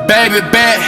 Baby bet.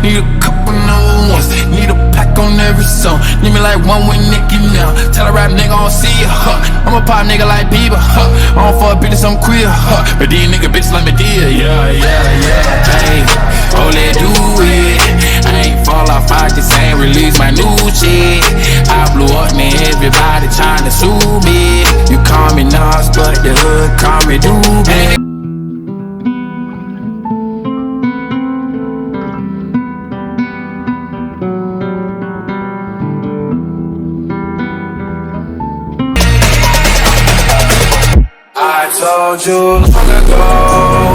Need a couple new ones. Need a pack on every song. Need me like one with Nicky now. Tell a rap nigga I don't see ya, I'm a pop nigga like Bieber, I don't fuck bitches, I'm queer, but these nigga bitches like me dear, yeah. Hey, oh let's do it. I ain't fall off, I just ain't release my new shit. I blew up, man, everybody tryna sue me. You call me Nas, but the hood call me Doobie. I told you long ago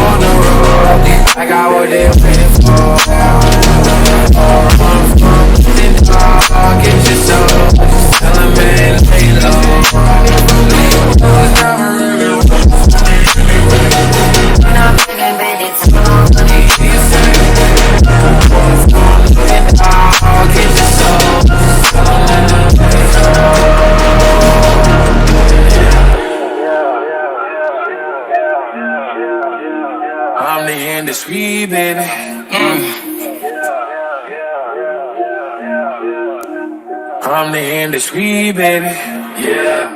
on the road, I got what they're waiting for. I'm from the dog, get your soul. Tell them man, lay low. I'm thinking that it's wrong. Get your soul. Tell them man, lay low. I'm the industry, baby. I'm the industry, baby. Yeah.